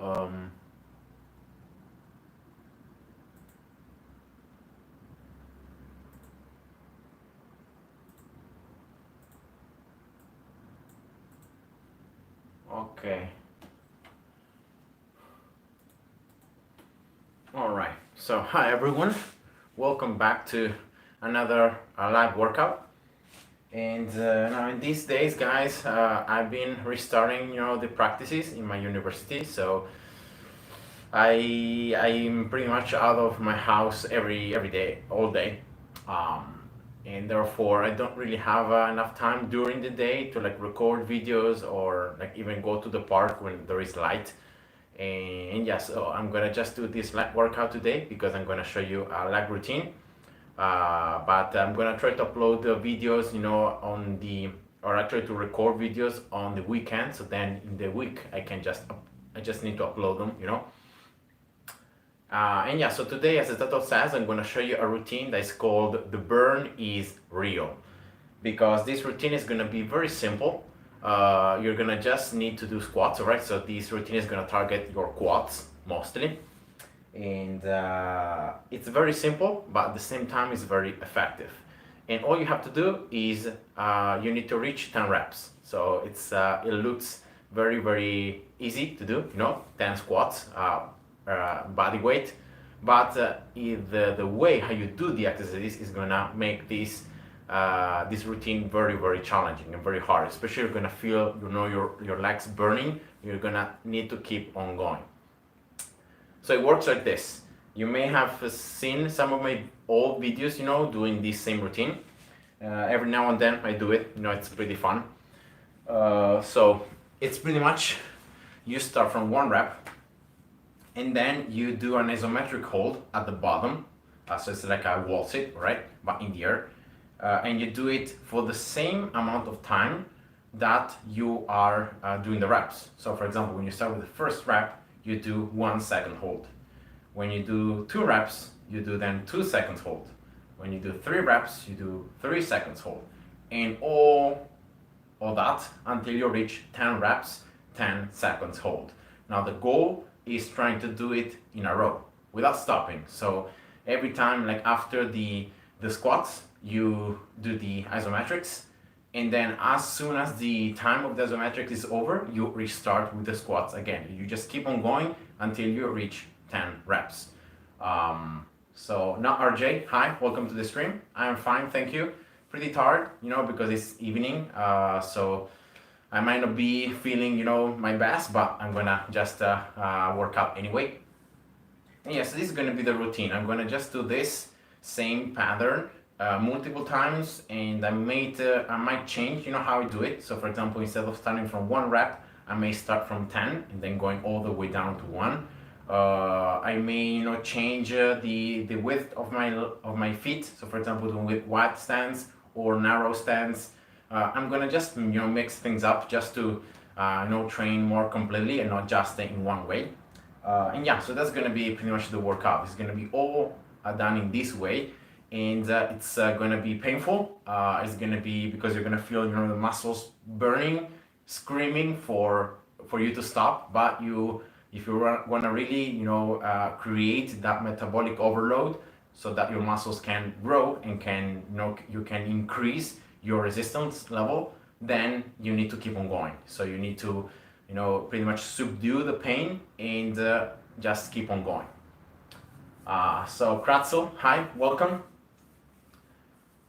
Okay. All right. So, hi everyone. Welcome back to another live workout. And now in these days, guys, I've been restarting, the practices in my university. So I'm pretty much out of my house every day, all day. Um, and therefore I don't really have enough time during the day to like record videos or like even go to the park when there is light. And yeah, so I'm gonna just do this leg workout today because I'm gonna show you a leg routine. But I'm gonna try to upload the videos, on the or actually to record videos on the weekend. So then in the week I just need to upload them. And yeah, so today, as the title says, I'm gonna show you a routine that is called "The Burn is Real," because this routine is gonna be very simple. You're gonna just need to do squats, alright? So this routine is gonna target your quads mostly, and it's very simple, but at the same time, it's very effective. And all you have to do is you need to reach 10 reps. So it looks very easy to do, 10 squats, body weight, but the way how you do the exercises is gonna make this routine very challenging and very hard. Especially you're gonna feel your legs burning. You're gonna need to keep on going. So it works like this. You may have seen some of my old videos, doing this same routine. Every now and then I do it. It's pretty fun. So it's pretty much you start from 1 rep, and then you do an isometric hold at the bottom. So it's like a wall sit, right? But in the air. And you do it for the same amount of time that you are doing the reps. So for example, when you start with the first rep, you do 1 second hold. When you do 2 reps, you do then 2 seconds hold. When you do 3 reps, you do 3 seconds hold. And all that until you reach 10 reps, 10 seconds hold. Now the goal is trying to do it in a row without stopping. So every time, like after the squats, you do the isometrics, and then as soon as the time of the isometrics is over, you restart with the squats again. You just keep on going until you reach 10 reps. So now RJ, hi, welcome to the stream. I am fine, thank you. Pretty tired, because it's evening, so I might not be feeling, my best, but I'm gonna just work out anyway. And yes, this is gonna be the routine. I'm gonna just do this same pattern multiple times, and I might change, how I do it. So for example, instead of starting from 1 rep, I may start from 10 and then going all the way down to 1. I may, change the width of my feet. So for example, doing with wide stance or narrow stance. I'm gonna just mix things up just to train more completely and not just in one way. And yeah, so that's gonna be pretty much the workout. It's gonna be all done in this way, and it's gonna be painful. It's gonna be because you're gonna feel the muscles burning, screaming for you to stop. But if you want to really create that metabolic overload so that your muscles can grow and you can increase your resistance level, then you need to keep on going. So you need to pretty much subdue the pain and just keep on going. So Kratzel, hi, welcome.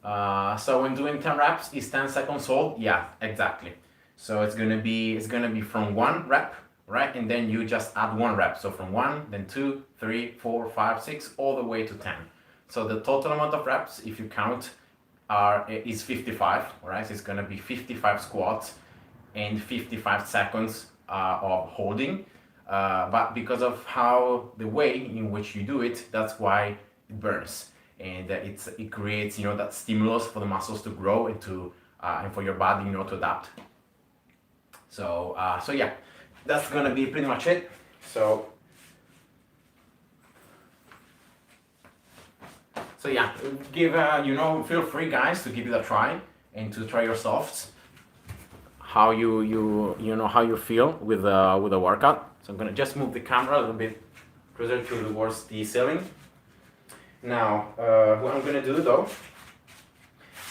So when doing 10 reps, is 10 seconds hold? Yeah, exactly. So it's gonna be from 1 rep, right? And then you just add 1 rep. So from 1, then 2, 3, 4, 5, 6, all the way to 10. So the total amount of reps, if you count, is 55, right? So it's gonna be 55 squats and 55 seconds of holding. But because of the way in which you do it, that's why it burns. And it creates that stimulus for the muscles to grow and for your body to adapt. So yeah, that's gonna be pretty much it. So yeah, feel free guys to give it a try and to try yourselves how you know how you feel with the workout. So I'm gonna just move the camera a little bit closer towards the ceiling. Now, what I'm gonna do though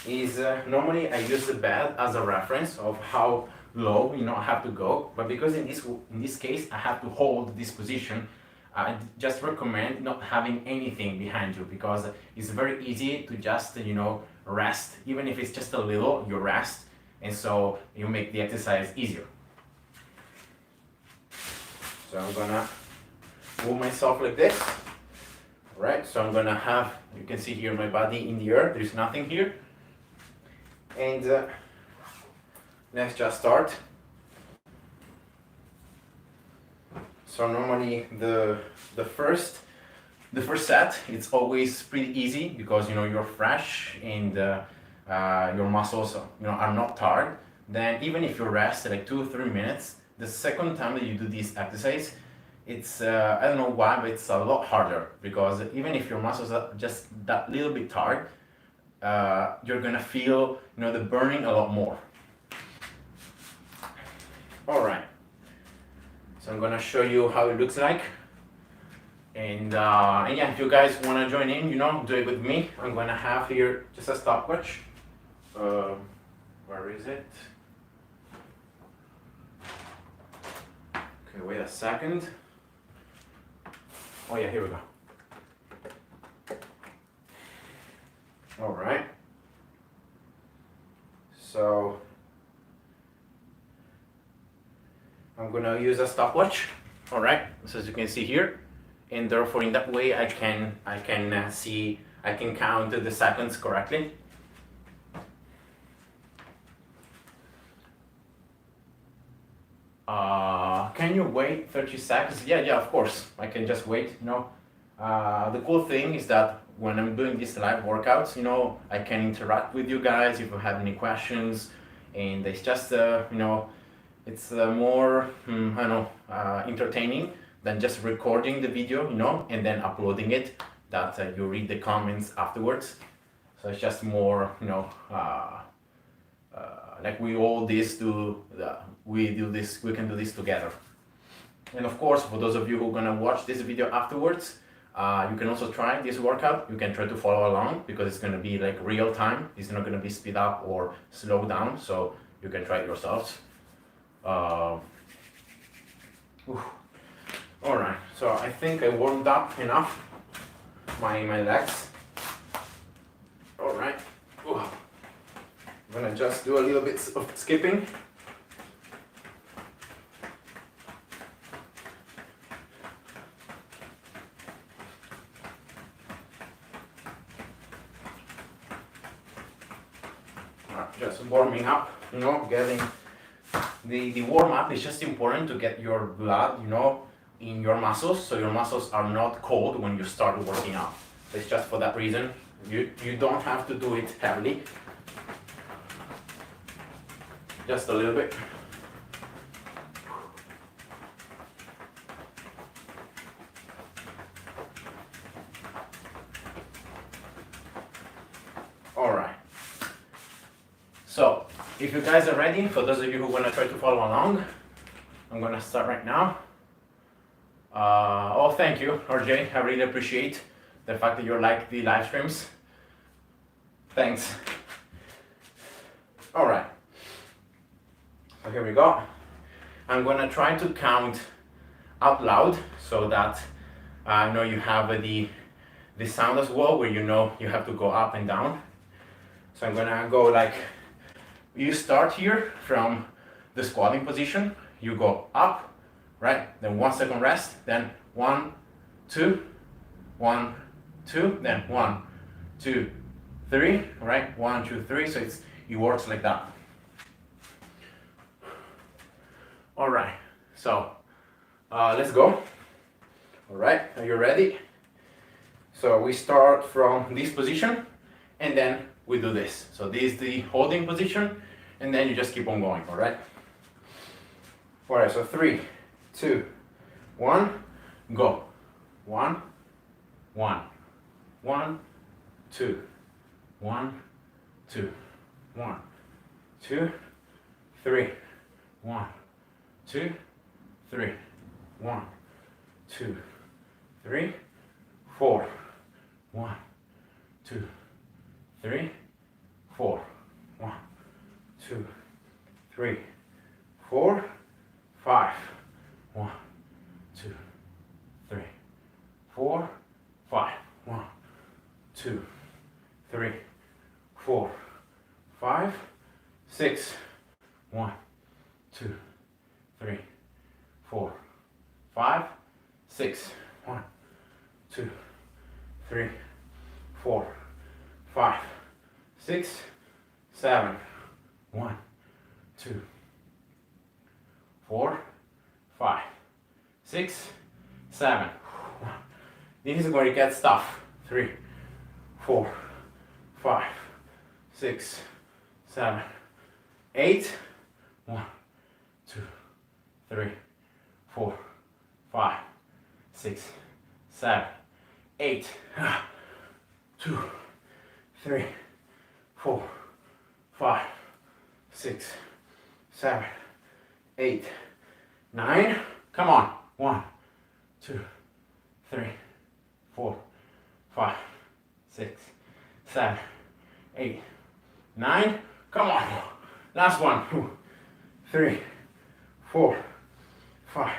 is normally I use the bed as a reference of how low I have to go, but because in this case I have to hold this position, I just recommend not having anything behind you, because it's very easy to just rest. Even if it's just a little, you rest, and so you make the exercise easier. So I'm gonna move myself like this. Right, so I'm gonna have, you can see here my body in the air, there's nothing here. And let's just start. So normally the first set, it's always pretty easy, because you're fresh and your muscles are not tired. Then even if you rest like 2-3 minutes, the second time that you do this exercise, it's I don't know why, but it's a lot harder, because even if your muscles are just that little bit tired, you're gonna feel the burning a lot more. All right, so I'm gonna show you how it looks like, and yeah, if you guys want to join in, do it with me. I'm gonna have here just a stopwatch. Where is it? Okay, wait a second. Oh yeah, here we go. All right. So I'm gonna use a stopwatch. All right. So as you can see here, and therefore in that way I can count the seconds correctly. Can you wait 30 seconds? Yeah, of course. I can just wait, The cool thing is that when I'm doing these live workouts, I can interact with you guys if you have any questions, and it's just, it's more, entertaining than just recording the video, and then uploading it, that you read the comments afterwards. So it's just more, like we can do this together. And of course, for those of you who are gonna watch this video afterwards, you can also try this workout. You can try to follow along, because it's gonna be like real time. It's not gonna be speed up or slow down, so you can try it yourselves. All right, so I think I warmed up enough my legs. All right. Ooh. I'm gonna just do a little bit of skipping. Just warming up, getting the warm up is just important to get your blood, in your muscles, so your muscles are not cold when you start working out. So it's just for that reason. You don't have to do it heavily. Just a little bit. All right. So, if you guys are ready, for those of you who want to try to follow along, I'm going to start right now. Oh, thank you, RJ. I really appreciate the fact that you like the live streams. Thanks. All right. So here we go. I'm going to try to count out loud, so that I know you have the sound as well, where you have to go up and down. So I'm going to go like, you start here from the squatting position, you go up, right? Then 1 second rest, then 1, 2, 1, 2, then 1, 2, 3, right? 1, 2, 3. So it works like that. All right. So let's go. All right. Are you ready? So we start from this position, and then we do this. So this is the holding position, and then you just keep on going. All right. All right. So 3, 2, 1, go. 1, 1, 1, 2, 1, 2, 1, 2, 3, 1, 2, 3, 1, 2, 3, 4, 1, 2, 3, 4, 1, 2, 3, 4, 5, 1, 2, 3, 4, 5, 1, 2, 3, 4, 5, 6, 1, 2, 3, 4, 5, 6, 1, 2, 3, 4, 5, 6, 7, 1, 2, 4, 5, 6, 7. This is where it gets tough. 3, 4, 5, 6, 7, 8. 1, 2, 3, 4, 5, 6, 7, 8. 2, 3, 4, 5, 6, 7, 8, 9. Come on. 1, 2, 3, 4, 5, 6, 7, 8, 9. Come on. Last one. 2, 3, 4, 5,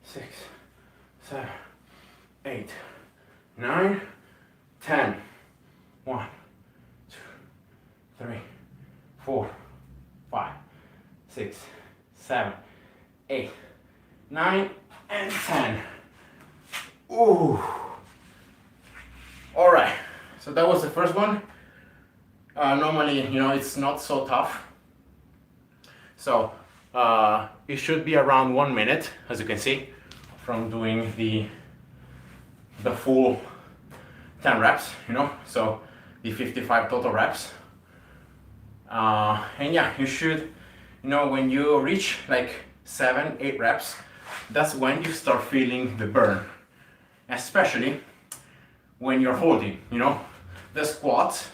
6, 7, 8, 9, 10. 1, 2, 3, 4, 5, 6, 7, 8, 9, and 10. Ooh. All right. So that was the first one. Normally, it's not so tough. So it should be around 1 minute, as you can see, from doing the full 10 reps, so the 55 total reps. And yeah, you should, when you reach like 7, 8 reps, that's when you start feeling the burn, especially when you're holding. The squats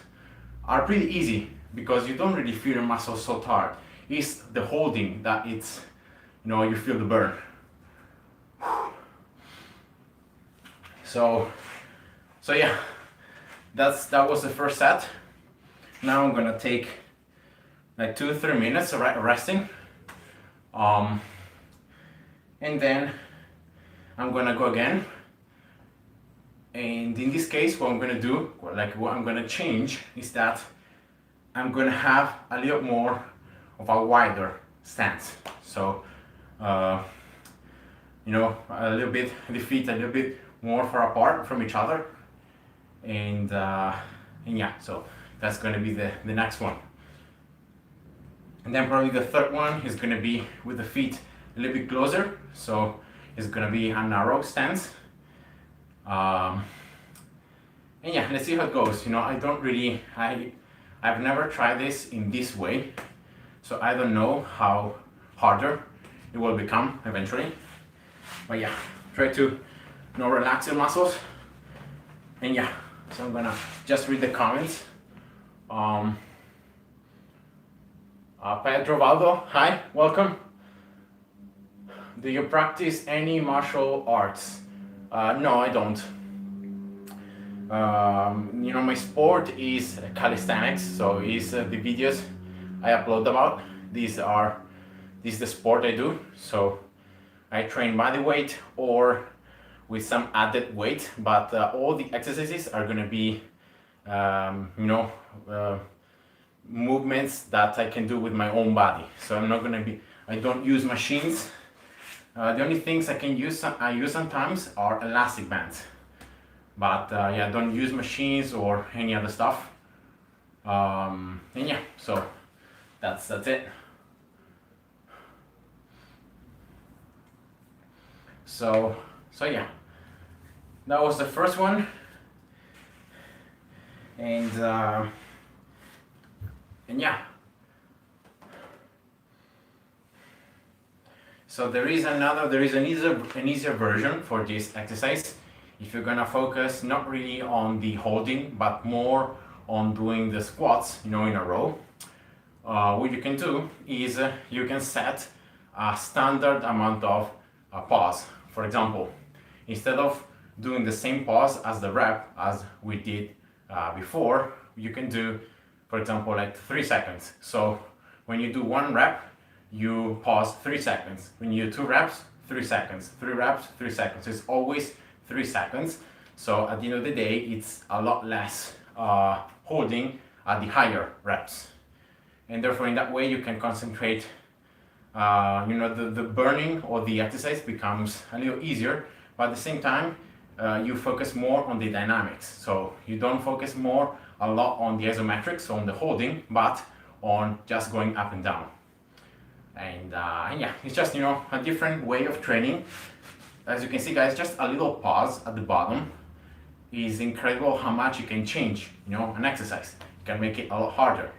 are pretty easy because you don't really feel your muscles so tired. It's the holding that it's, you feel the burn. So yeah, that was the first set. Now I'm gonna take like 2-3 minutes of resting, and then I'm gonna go again. And in this case, what I'm gonna change is that I'm gonna have a little more of a wider stance. So, a little bit, the feet a little bit more far apart from each other. And yeah, so that's gonna be the next one. And then probably the third one is gonna be with the feet a little bit closer. So it's gonna be a narrow stance. And yeah, let's see how it goes. I've never tried this in this way, so I don't know how harder it will become eventually. But yeah, try to relax your muscles. And yeah, so I'm gonna just read the comments. Pedro Valdo, hi, welcome. Do you practice any martial arts? No, I don't. My sport is calisthenics, so is the videos I upload about. This is the sport I do. So I train body weight or with some added weight, but all the exercises are gonna be, movements that I can do with my own body. So I don't use machines. The only things I use sometimes are elastic bands. But yeah, don't use machines or any other stuff. And yeah, so that's it. So yeah, that was the first one. And yeah. So there is an easier version for this exercise. If you're gonna focus not really on the holding, but more on doing the squats, in a row, what you can do is you can set a standard amount of pause. For example, instead of doing the same pause as the rep as we did before, you can do, for example, like 3 seconds. So when you do 1 rep, you pause 3 seconds. When you do 2 reps, 3 seconds. 3 reps, 3 seconds. It's always 3 seconds. So at the end of the day, it's a lot less holding at the higher reps. And therefore, in that way, you can concentrate, the burning or the exercise becomes a little easier, but at the same time, you focus more on the dynamics. So you don't focus a lot on the isometrics, on the holding, but on just going up and down. And yeah, it's just, a different way of training. As you can see, guys, just a little pause at the bottom is incredible how much you can change, an exercise. You can make it a lot harder.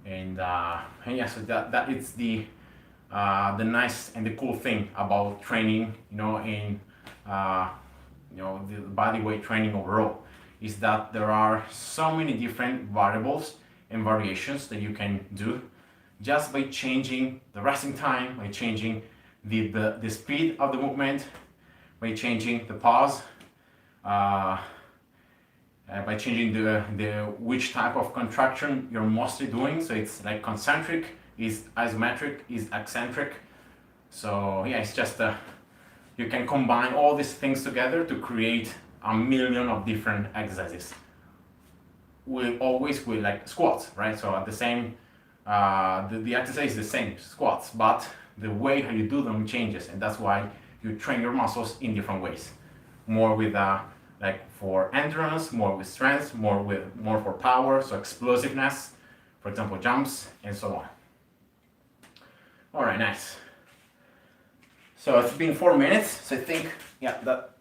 And yeah, so that is the nice and the cool thing about training, in the body weight training overall, is that there are so many different variables and variations that you can do just by changing the resting time, by changing the speed of the movement, by changing the pause, by changing the which type of contraction you're mostly doing. So it's like concentric, is isometric, is eccentric. So yeah, it's just you can combine all these things together to create a million of different exercises. Always with like squats, right? So at the same, the exercise is the same, squats, but the way how you do them changes, and that's why you train your muscles in different ways. More with like for endurance, more with strength, more for power, so explosiveness, for example, jumps, and so on. All right, nice. So it's been 4 minutes, so I think, yeah,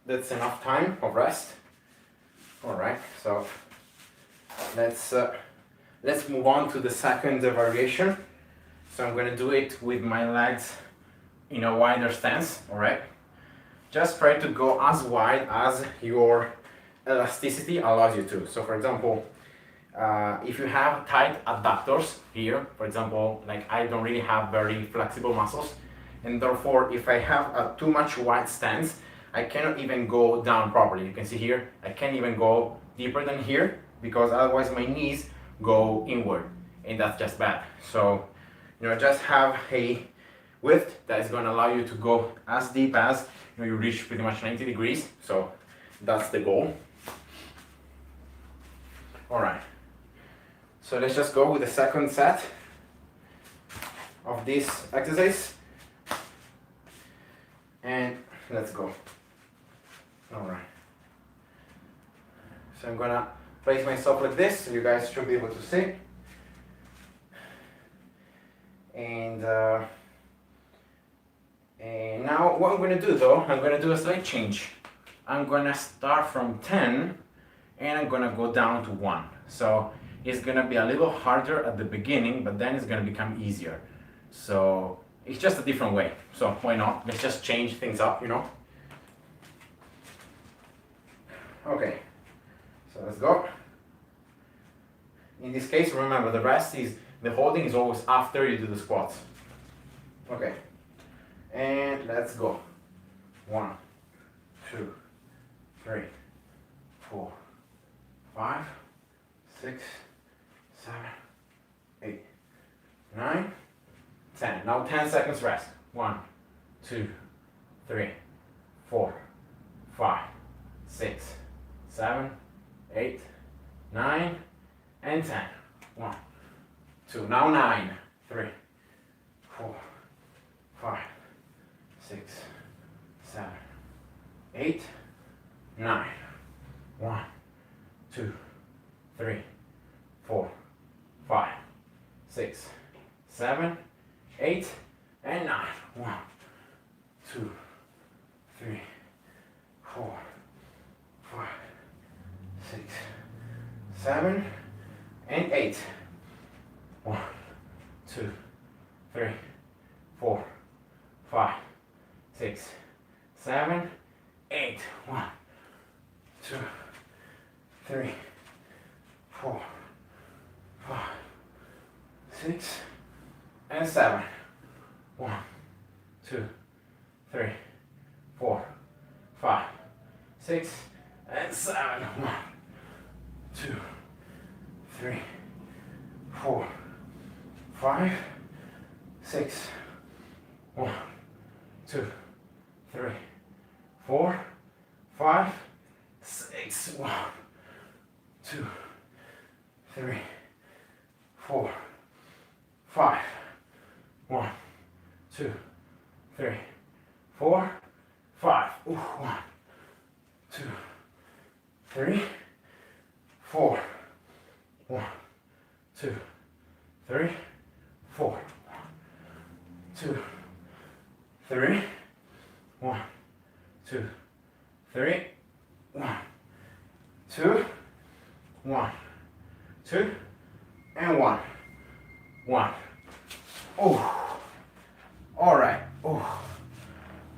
that's enough time of rest. All right, so let's move on to the second variation. So I'm going to do it with my legs in a wider stance. All right, just try to go as wide as your elasticity allows you to. So for example, if you have tight adductors here, for example, like I don't really have very flexible muscles, and therefore if I have a too much wide stance, I cannot even go down properly. You can see here, I can't even go deeper than here, because otherwise my knees go inward, and that's just bad. So, just have a width that is going to allow you to go as deep as you reach pretty much 90 degrees. So that's the goal. All right. So let's just go with the second set of this exercise, and let's go. All right. So I'm gonna place myself like this, so you guys should be able to see. And now what I'm going to do though, I'm going to do a slight change. I'm going to start from 10 and I'm going to go down to 1. So it's going to be a little harder at the beginning, but then it's going to become easier. So it's just a different way. So why not? Let's just change things up, Okay, so let's go. In this case, remember, the holding is always after you do the squats. Okay, and let's go. 1, 2, 3, 4, 5, 6, 7, 8, 9, 10. Now 10 seconds rest. 1, 2, 3, 4, 5, 6, 7, 8, 9, and 10. 1, 2. Now 9. 3, 4, 5, 6, 7, 8, 9. 1, 2, 3, 4, 5, 6, 7, 8, and 9. 1, 2, 3, 4, 5, 6, 7, and 8. 1, 2, 3, 4, 5, 6, 7, 8. 1, 2, 3, 4, 5, 6, and 7. 1, 2, 3, 4, 5, 6, and 7. 1, 2, 3, 4, 5, 6. 1, 2, 3, 4, 5, 6. 1, 2, 3, 4, 5. 1, 2, 3, 4, 5. 1, 2, 3, 4. 1, 2, 3, 4. 2, 3. 1, 2, 3. 1, 2, 1, 2, and 1. 1. Oh, all right. Oh,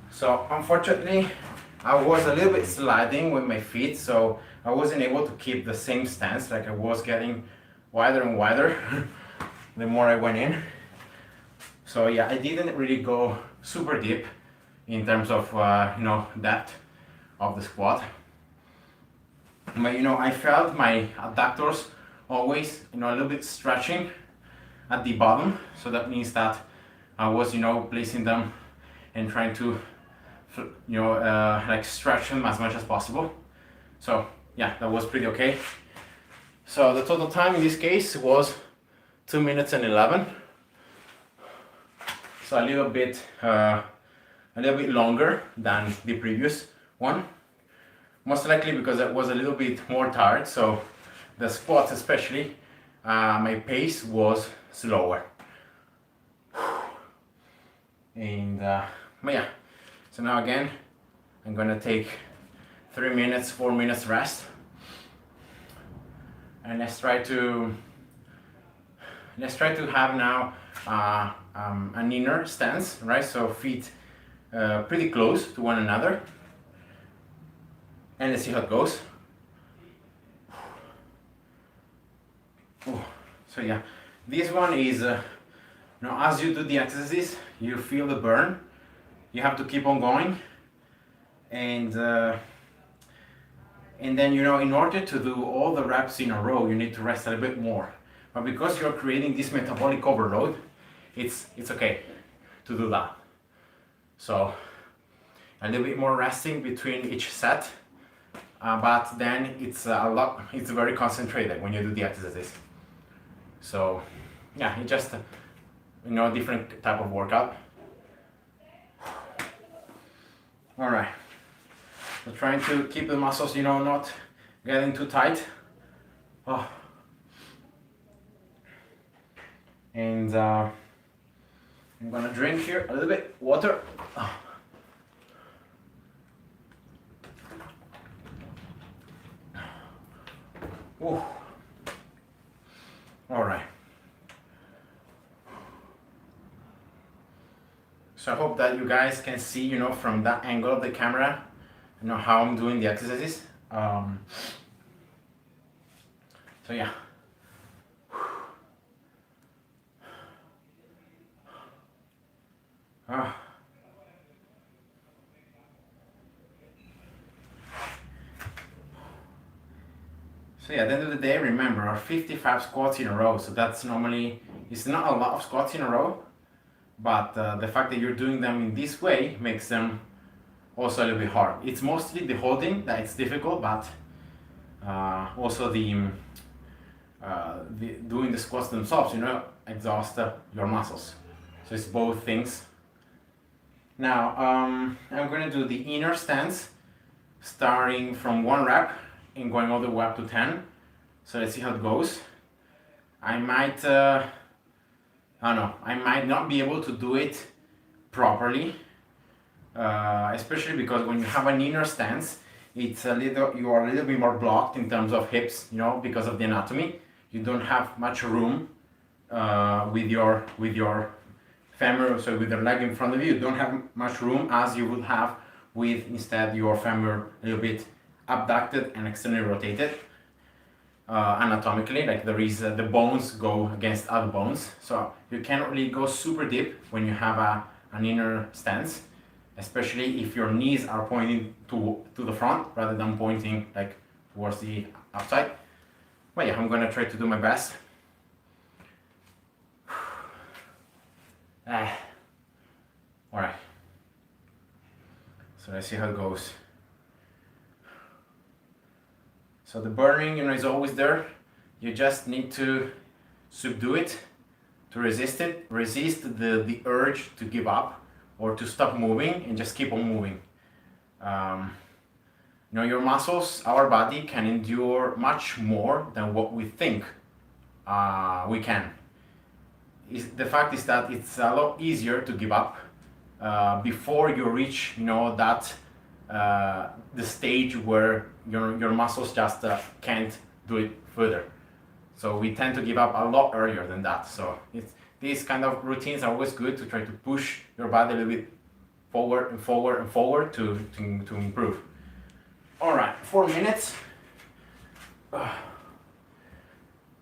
so unfortunately, I was a little bit sliding with my feet, so I wasn't able to keep the same stance. Like I was getting wider and wider the more I went in. So yeah, I didn't really go super deep in terms of depth of the squat. But I felt my adductors always a little bit stretching at the bottom, so that means that I was placing them and trying to like stretch them as much as possible. So yeah, that was pretty okay. So the total time in this case was 2 minutes and 11. So a little bit longer than the previous one. Most likely because I was a little bit more tired, so the squats especially, my pace was slower. And but yeah, so now again I'm gonna take 3 minutes, 4 minutes rest, and let's try to have now an inner stance, right? So feet pretty close to one another, and let's see how it goes. So yeah, this one is as you do the exercises, you feel the burn. You have to keep on going, and then in order to do all the reps in a row, you need to rest a little bit more. But because you're creating this metabolic overload, it's okay to do that. So a little bit more resting between each set, but then it's very concentrated when you do the exercises. So yeah, it's just different type of workout. All right, so trying to keep the muscles not getting too tight. Oh. And I'm gonna drink here a little bit water. Ooh. All right. So I hope that you guys can see, from that angle of the camera, how I'm doing the exercises. So yeah. So yeah, at the end of the day, remember, are 55 squats in a row. So that's normally, it's not a lot of squats in a row, but the fact that you're doing them in this way makes them also a little bit hard. It's mostly the holding that it's difficult, but also the doing the squats themselves, exhaust your muscles. So it's both things. Now I'm going to do the inner stance, starting from 1 rep and going all the way up to 10. So let's see how it goes. I might I might not be able to do it properly, especially because when you have an inner stance, you are a little bit more blocked in terms of hips, because of the anatomy. You don't have much room with your femur, so with your leg in front of you. You don't have much room as you would have with instead your femur a little bit abducted and externally rotated. Anatomically, like there is the bones go against other bones, so you cannot really go super deep when you have an inner stance, especially if your knees are pointing to the front rather than pointing like towards the outside. But yeah, I'm gonna try to do my best. Alright. So let's see how it goes. So the burning, is always there. You just need to subdue it, to resist it, resist the urge to give up or to stop moving and just keep on moving. Your muscles, our body can endure much more than what we think we can. The fact is that it's a lot easier to give up before you reach, that the stage where your muscles just can't do it further. So we tend to give up a lot earlier than that. So these kind of routines are always good to try to push your body a little bit forward and forward and forward to improve. All right, 4 minutes.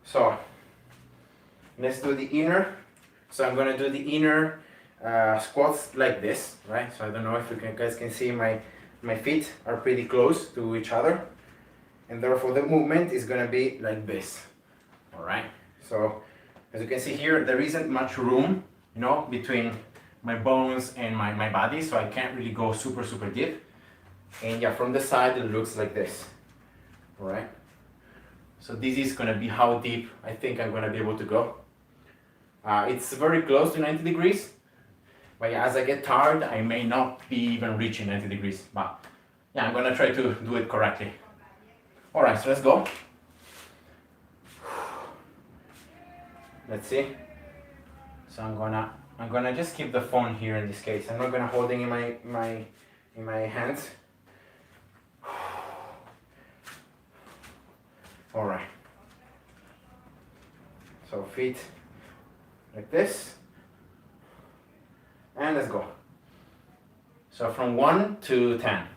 So let's do the inner. So I'm gonna do the inner squats like this, right? So I don't know if you guys can see my feet are pretty close to each other, and therefore the movement is gonna be like this. All right. So as you can see here, there isn't much room, between my bones and my body, so I can't really go super deep. And yeah, from the side it looks like this. All right. So this is gonna be how deep I think I'm gonna be able to go. It's very close to 90 degrees, but yeah, as I get tired, I may not be even reaching 90 degrees. But yeah, I'm gonna try to do it correctly. All right, so let's go. Let's see. So I'm gonna just keep the phone here in this case. I'm not gonna hold it in my hands. All right. So feet like this, and let's go. So from 1 to 10.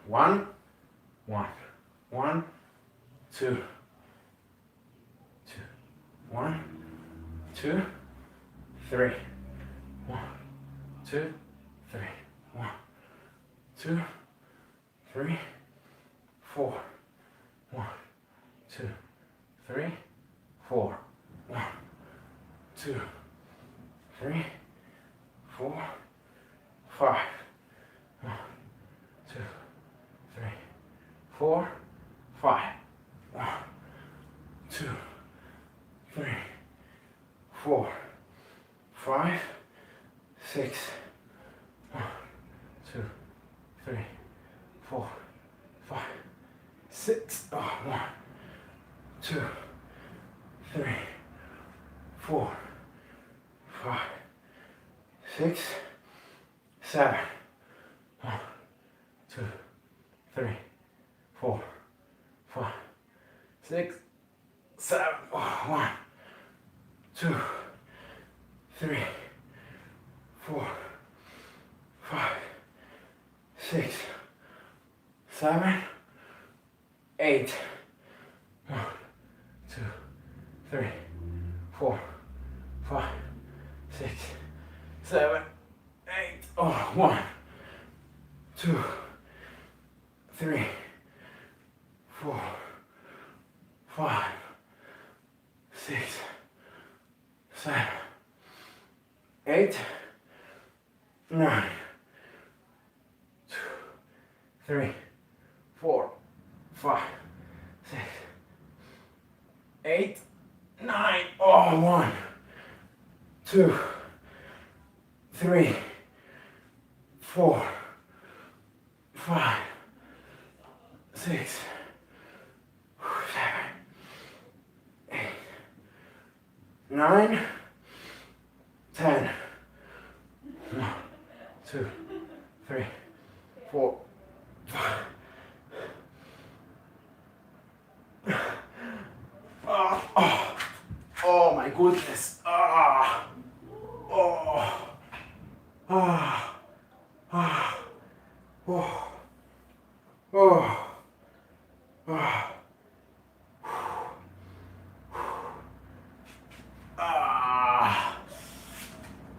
1, 1, 1, 2, 2, 1, 2, 3, 1, 2, 3, 1, 2, 3, 4, 1, 2, 3, 4, 1, 2, 3, 4, 5, 1, 2, 3, 4, 5, 1, 2, 3, 4, 5, 6, 1, 2, 3, 4, 5, 6, 1, 2, 3, 4, 5, 6, 7, 1, 2, 3, 4, 5, 6, 7, 1, 2, 3, 4, 5, 6, 7, 8, 1, 2, 3, 4, 5, 6, 7, 8, 1, 2, 3, 4, 5, 6, 7, 8, 9, 2, 3, 4, 5, 6, 8, 9, 1, 2, 3, 4, 5, 6, 7, 8, 9, 10, 1, 2, 3, 4, 5. Oh my goodness.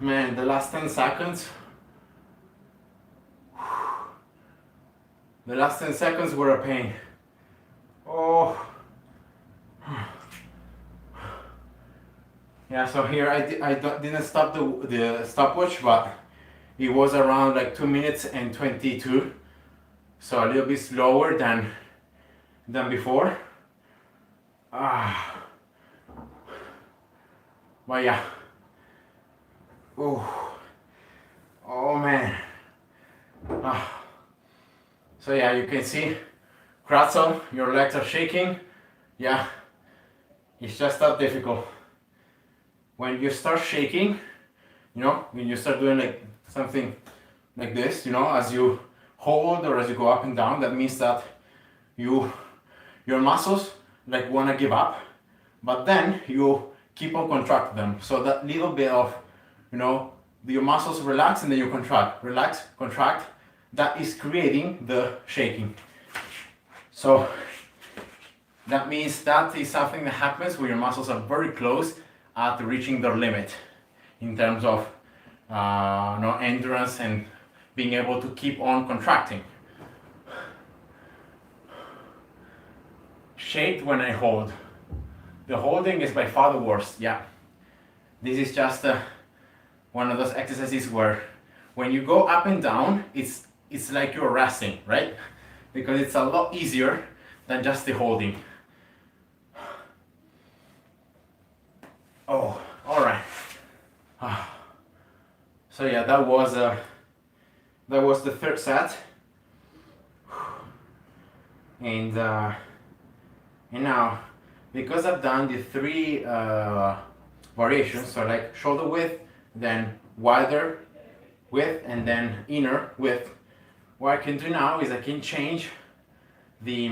Man, the last 10 seconds, the last 10 seconds were a pain. Oh. Yeah, so here didn't stop the stopwatch, but it was around like 2 minutes and 22. So a little bit slower than before. But yeah. Oh man. So yeah, you can see, Kratzel, your legs are shaking. Yeah, it's just that difficult. When you start shaking, when you start doing like something like this, as you hold or as you go up and down, that means that your muscles like want to give up, but then you keep on contracting them. So that little bit of, your muscles relax and then you contract, relax, contract, that is creating the shaking. So that means that is something that happens when your muscles are very close at reaching their limit in terms of endurance and being able to keep on contracting. Shake when I hold. The holding is by far the worst. Yeah, this is just one of those exercises where when you go up and down, it's like you're resting, right? Because it's a lot easier than just the holding. Oh, all right. So yeah, that was the third set, and now, because I've done the 3 variations, so like shoulder width, then wider width, and then inner width, what I can do now is I can change the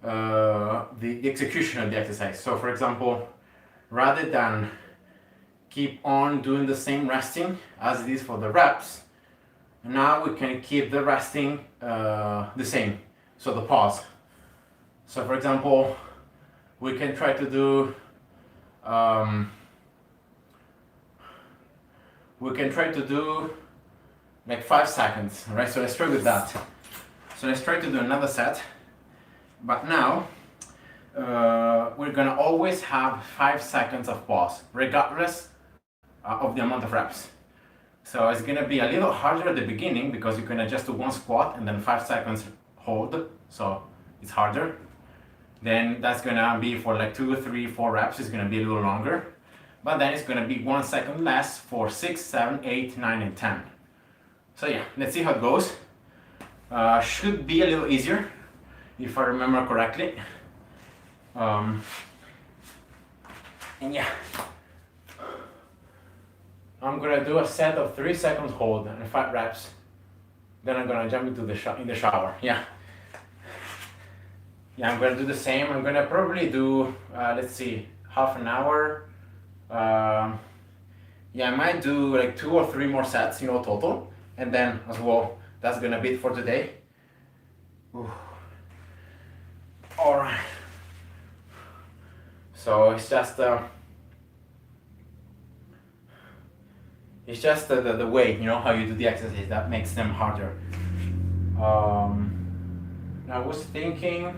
execution of the exercise. So for example, rather than keep on doing the same resting as it is for the reps, now we can keep the resting the same, so the pause. So for example, we can try to do like 5 seconds, right? So let's try with that. So let's try to do another set, but now we're gonna always have 5 seconds of pause, regardless of the amount of reps. So it's gonna be a little harder at the beginning because you can adjust to 1 squat and then 5 seconds hold, so it's harder. Then that's gonna be for like 2, 3, 4 reps, it's gonna be a little longer. But then it's gonna be 1 second less for 6, 7, 8, 9, and 10. So yeah, let's see how it goes. Should be a little easier, if I remember correctly. And yeah, I'm gonna do a set of 3 seconds hold and 5 reps. Then I'm gonna jump into the shower. Yeah, I'm gonna do the same. I'm gonna probably do let's see, half an hour. I might do like 2 or 3 more sets, total, and then as well, that's gonna be it for today. All right. So it's just the way, how you do the exercise that makes them harder. I was thinking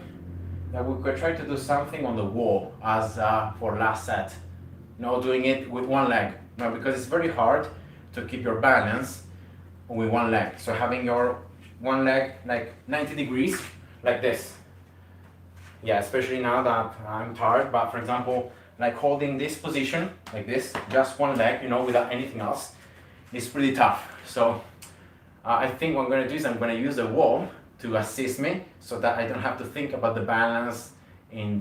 that we could try to do something on the wall as for last set. Doing it with one leg. Because it's very hard to keep your balance with one leg. So having your one leg like 90 degrees, like this. Yeah, especially now that I'm tired, but for example, like holding this position, like this, just one leg, without anything else, is pretty tough. So I think what I'm gonna do is I'm gonna use the wall to assist me so that I don't have to think about the balance in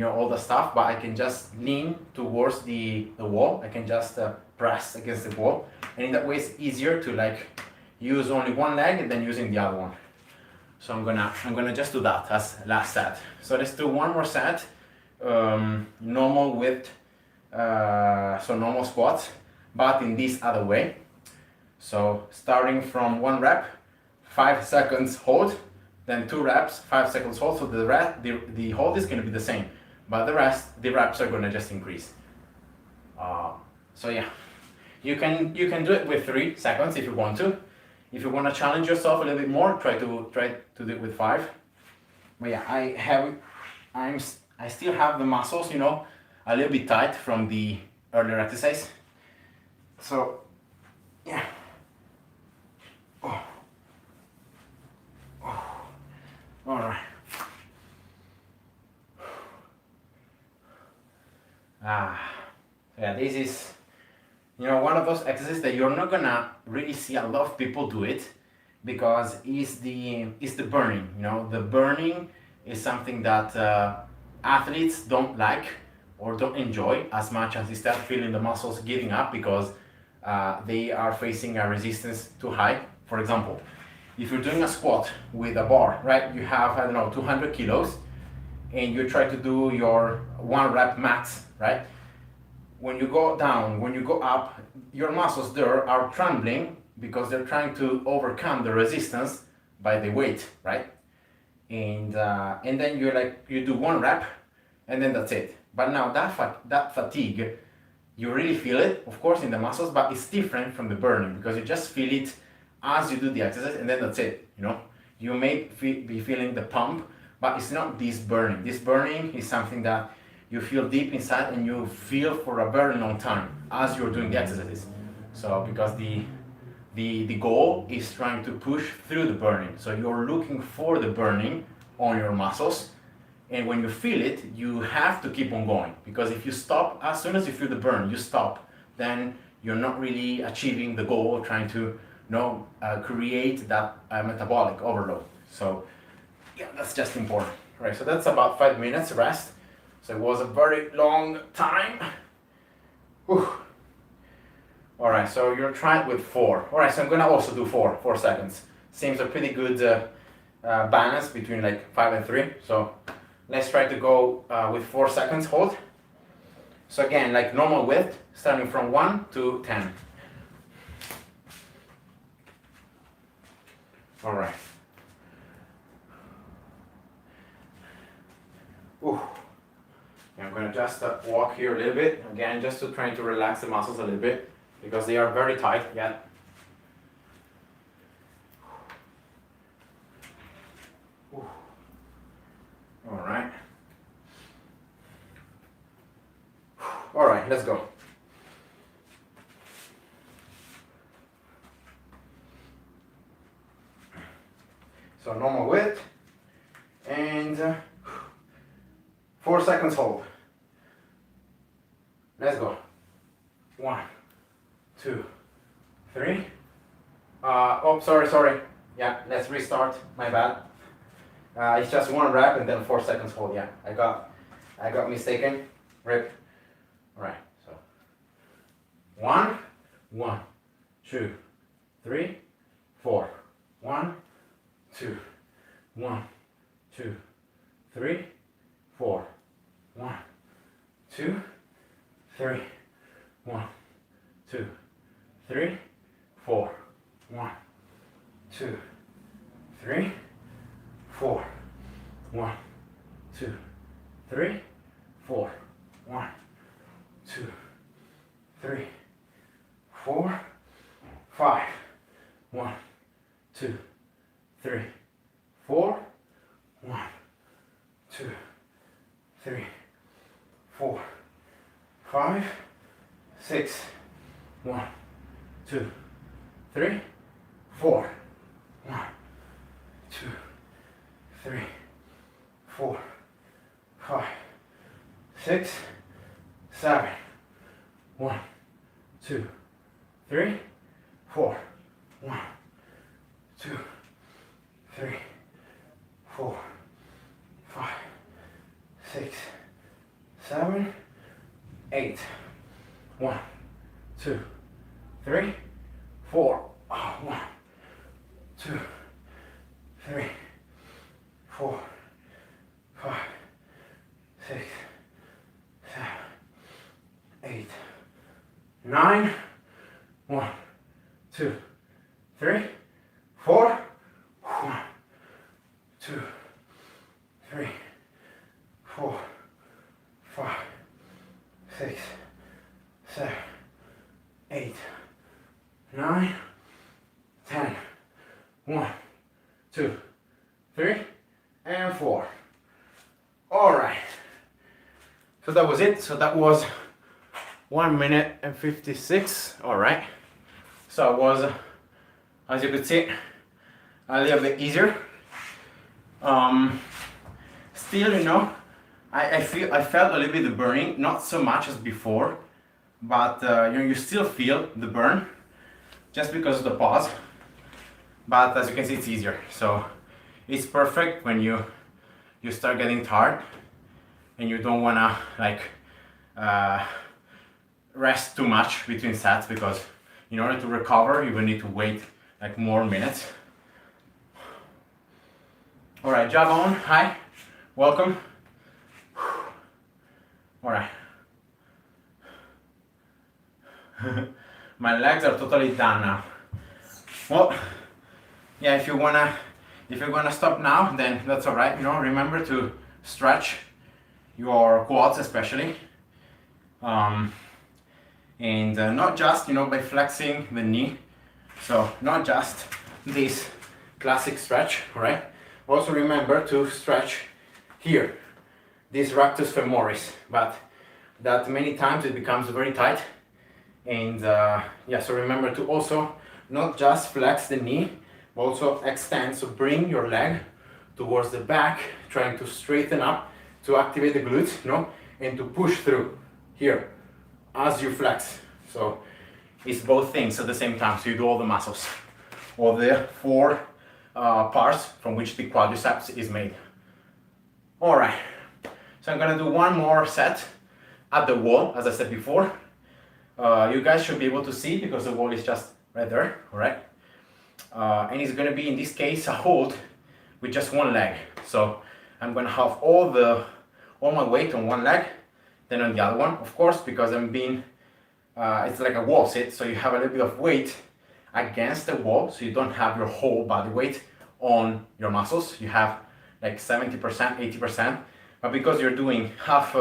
all the stuff, but I can just lean towards the wall. I can just press against the wall, and in that way it's easier to like use only one leg and then using the other one. So I'm gonna just do that as last set. So let's do one more set, normal width, so normal squats, but in this other way. So starting from 1 rep, 5 seconds hold, then 2 reps, 5 seconds hold. So the hold is going to be the same, but the reps are going to just increase. So yeah, you can do it with 3 seconds if you want to. If you want to challenge yourself a little bit more, try to do it with 5. But yeah, I still have the muscles, you know, a little bit tight from the earlier exercise. So yeah. Oh. Oh. All right. Yeah, this is, you know, one of those exercises that you're not gonna really see a lot of people do it, because it's the burning. You know, the burning is something that athletes don't like or don't enjoy as much as they start feeling the muscles giving up because they are facing a resistance too high. For example, if you're doing a squat with a bar, right? You have, I don't know, 200 kilos, and you try to do your 1 rep max, right? When you go down, when you go up, your muscles there are trembling because they're trying to overcome the resistance by the weight, right? And then you do 1 rep, and then that's it. But now that fatigue, you really feel it, of course, in the muscles, but it's different from the burning because you just feel it as you do the exercise, and then that's it. You know, you may be feeling the pump, but it's not this burning. This burning is something that you feel deep inside, and you feel for a very long time as you're doing the exercises. So because the goal is trying to push through the burning. So you're looking for the burning on your muscles, and when you feel it, you have to keep on going, because if you stop, as soon as you feel the burn, you stop, then you're not really achieving the goal of trying to create that metabolic overload. So yeah, that's just important. Right, so that's about 5 minutes rest. So it was a very long time. Whew. All right, so you're trying with 4. All right, so I'm gonna also do 4 seconds. Seems a pretty good balance between like 5 and 3. So let's try to go with 4 seconds hold. So again, like normal width, starting from 1 to 10. All right. Ooh. I'm going to just walk here a little bit, again, just to try to relax the muscles a little bit, because they are very tight again. Ooh. All right. All right, let's go. So normal width, and 4 seconds hold. Let's go. 1, 2, 3. Oh, sorry. Yeah, let's restart. My bad. It's just 1 rep and then 4 seconds hold. Yeah, I got mistaken. Rip. All right. So 1, 2, 3, 4. 1, 2, 1, 2, 3, 4. 1, 2, 3. 1, 2, 3, 4. 1, 2, 3, 4. 1, 2, 3, 4. 1, 2, 3, 4, 5. 1, 2, 3, 4. 1, 2, 3, 4, 5, 6. 1, 2, 3, 4. 1, 2, 3, 4, 5, 6, 7. 1, 2, 3, 4. 1, 2, 3, 4, 5, 6, 7, 8. 1, 2, 3, 4. 1, 2, 3, 4, 5, 6, 7, 8, 9. 1, 2, 3, 4. 1, 2, 3, 4, 5, 6, 7, 3, and 4. All right. So that was it. So that was 1 minute and 56. All right. So it was, as you could see, a little bit easier. Still, you know, I felt a little bit the burning, not so much as before, but you know, you still feel the burn just because of the pause. But as you can see, it's easier. So it's perfect when you start getting tired and you don't wanna like rest too much between sets, because in order to recover, you will need to wait like more minutes. All right, jog on. Hi, welcome. All right. My legs are totally done now. Well, yeah, if you're gonna stop now, then that's all right. You know, remember to stretch your quads especially, and not just, you know, by flexing the knee. So not just this classic stretch, all right? Also remember to stretch here, this rectus femoris, but that many times it becomes very tight. And yeah, so remember to also not just flex the knee, but also extend. So bring your leg towards the back, trying to straighten up to activate the glutes, you know, and to push through here as you flex. So it's both things at the same time. So you do all the muscles, all the 4 parts from which the quadriceps is made. All right. So I'm gonna do one more set at the wall, as I said before. You guys should be able to see because the wall is just right there, all right? And it's gonna be, in this case, a hold with just one leg. So I'm gonna have all my weight on one leg, then on the other one, of course, because I'm being, it's like a wall sit, so you have a little bit of weight against the wall, so you don't have your whole body weight on your muscles. You have like 70%, 80%, but because you're doing half,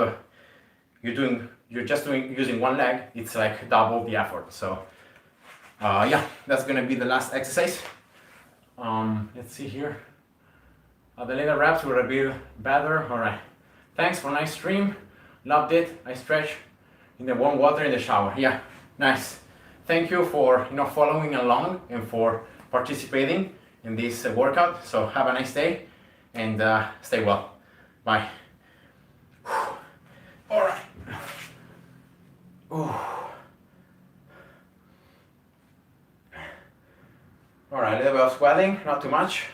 you're just using one leg, it's like double the effort. So yeah, that's gonna be the last exercise. Let's see here. The later reps were a bit better. All right. Thanks for a nice stream. Loved it. I stretch in the warm water in the shower. Yeah, nice. Thank you for, you know, following along and for participating in this workout. So have a nice day and stay well. Bye. All right. Ooh. All right, a little bit of sweating, not too much.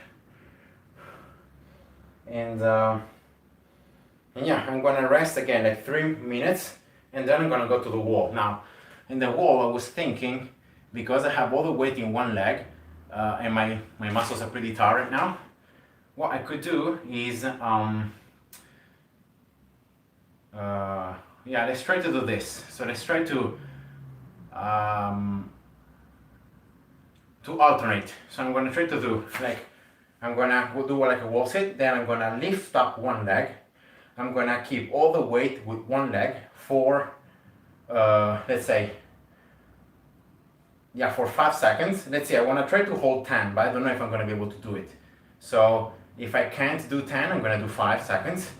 And yeah, I'm gonna rest again like 3 minutes, and then I'm gonna go to the wall. Now, in the wall, I was thinking, because I have all the weight in one leg, and my muscles are pretty tired right now, what I could do is, yeah, let's try to do this. So let's try to alternate. So I'm gonna try to do like, I'm gonna do like a wall sit, then I'm gonna lift up one leg. I'm gonna keep all the weight with one leg for, let's say, yeah, for 5 seconds. Let's see, I wanna try to hold 10, but I don't know if I'm gonna be able to do it. So if I can't do 10, I'm gonna do 5 seconds.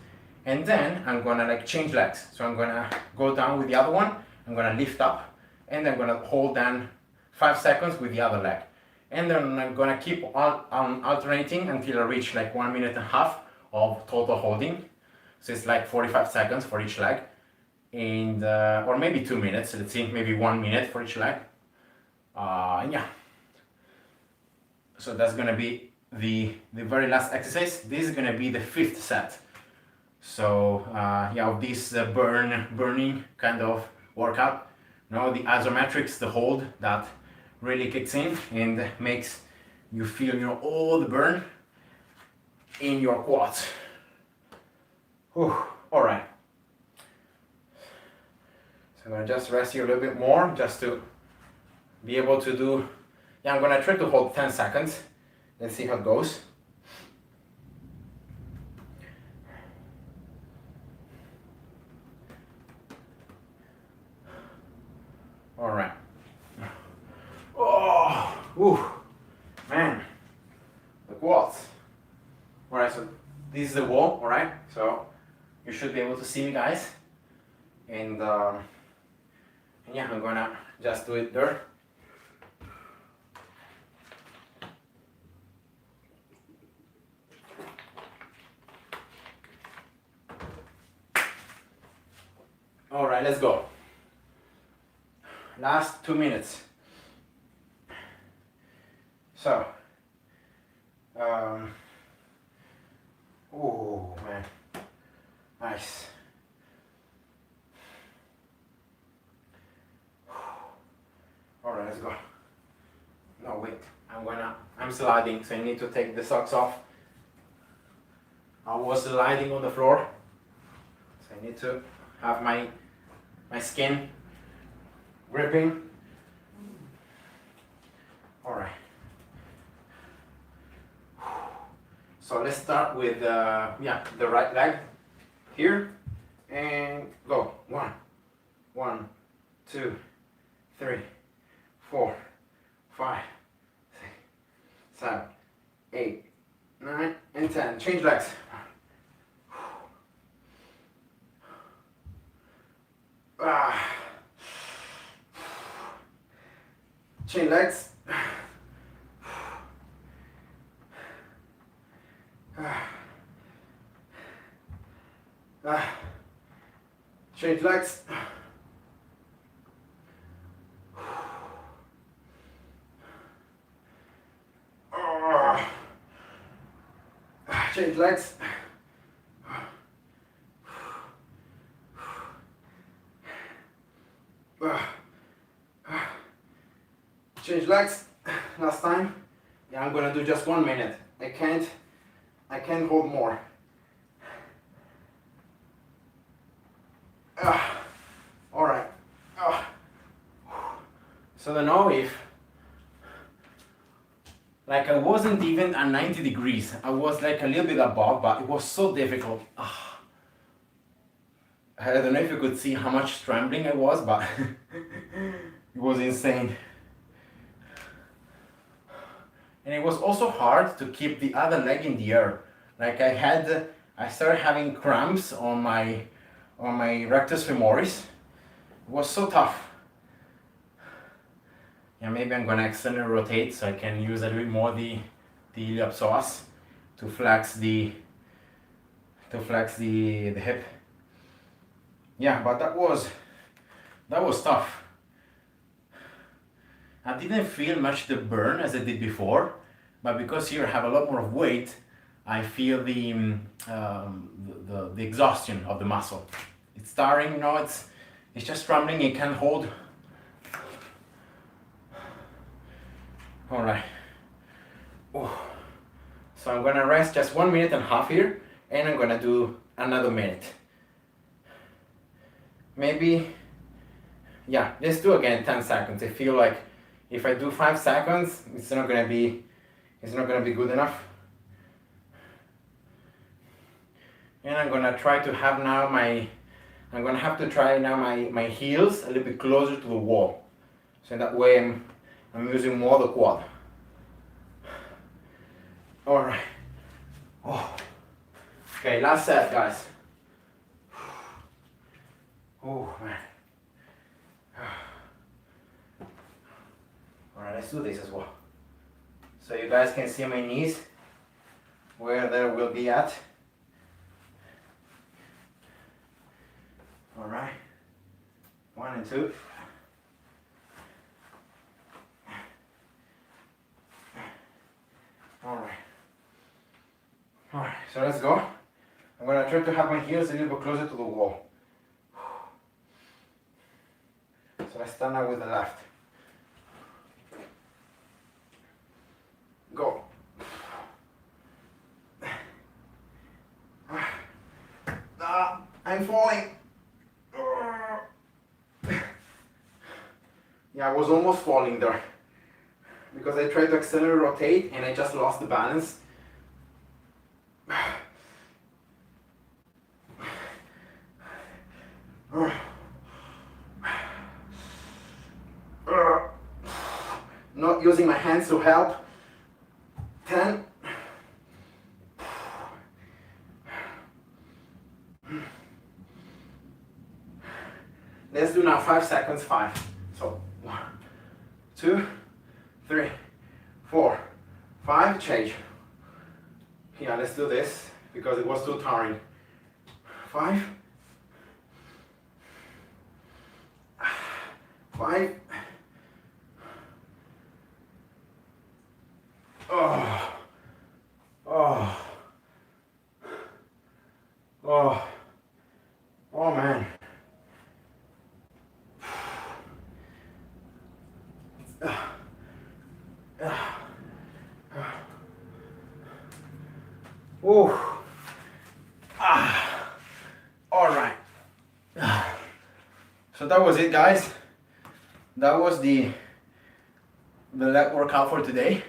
And then I'm gonna like change legs. So I'm gonna go down with the other one, I'm gonna lift up, and then I'm gonna hold down 5 seconds with the other leg. And then I'm gonna keep alternating until I reach like 1.5 minutes of total holding. So it's like 45 seconds for each leg. And, or maybe 2 minutes, let's see, maybe 1 minute for each leg. Yeah. So that's gonna be the very last exercise. This is gonna be the 5th set. So yeah, of this burning kind of workout. Now the isometrics, the hold that really kicks in and makes you feel, you know, all the burn in your quads. Whew. All right. So I'm gonna just rest here a little bit more, just to be able to do. Yeah, I'm gonna try to hold 10 seconds. Let's see how it goes. All right. Oh, ooh, man, the quads. Alright, so this is the wall, alright? So you should be able to see me, guys. And yeah, I'm gonna just do it there. Alright, let's go. Last 2 minutes. So, oh man, nice. Alright, let's go. No, wait, I'm sliding, so I need to take the socks off. I was sliding on the floor, so I need to have my skin gripping. Alright. So let's start with the right leg here and go. 1, 2, 3, 4, 5, 6, 7, 8, 9, and 10. Change legs. Change legs. Change legs. Change legs. Change legs. Last time. Yeah, I'm gonna do just 1 minute. I can't hold more. All right. So I don't know if, like, I wasn't even at 90 degrees. I was like a little bit above, but it was so difficult. I don't know if you could see how much trembling I was, but it was insane. And it was also hard to keep the other leg in the air. Like I started having cramps on my rectus femoris. It was so tough. Yeah, maybe I'm gonna externally rotate so I can use a little bit more the iliopsoas to flex the hip. Yeah, but that was tough. I didn't feel much the burn as I did before, but because here I have a lot more of weight, I feel the exhaustion of the muscle. It's tiring, you know, it's just trembling, it can't hold. All right. Oh. So I'm gonna rest just 1.5 minutes here, and I'm gonna do another minute. Maybe, yeah, let's do again 10 seconds. I feel like if I do 5 seconds, it's not gonna be good enough. And I'm gonna try to have now I'm gonna have to try now my heels a little bit closer to the wall. So in that way I'm using more the quad. All right. Oh. Okay, last set, guys. Oh man. All right, let's do this as well. So you guys can see my knees, where they will be at. All right. 1 and 2. All right. All right, so let's go. I'm gonna try to have my heels a little bit closer to the wall. So let's start now with the left. Go. I'm falling. Yeah, I was almost falling there because I tried to externally rotate and I just lost the balance. Not using my hands to help. 10. Let's do now 5 seconds, 5. So 1, 2, 3, 4, 5, change. Yeah, let's do this because it was too tiring. 5, 5. Oh, oh, oh, oh man. Oh, all right. So that was it, guys. That was the leg workout for today.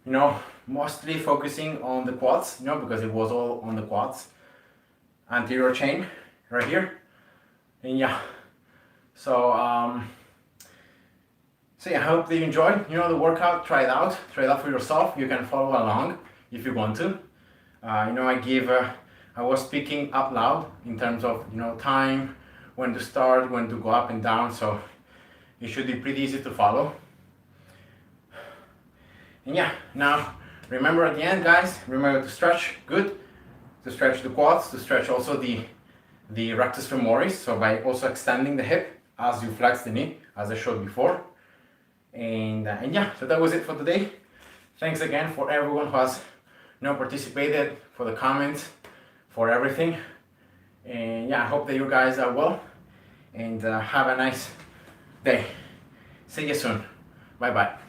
You know, mostly focusing on the quads, you know, because it was all on the quads. Anterior chain right here. And yeah. So yeah, I hope that you enjoyed, you know, the workout. Try it out for yourself. You can follow along if you want to. You know, I was speaking out loud in terms of, you know, time, when to start, when to go up and down, so it should be pretty easy to follow. And yeah, now remember at the end, guys, remember to stretch good, to stretch the quads, to stretch also the rectus femoris, so by also extending the hip as you flex the knee, as I showed before. And yeah, so that was it for today. Thanks again for everyone who has, you know, participated, for the comments, for everything. And yeah, I hope that you guys are well, and have a nice day. See you soon. Bye bye.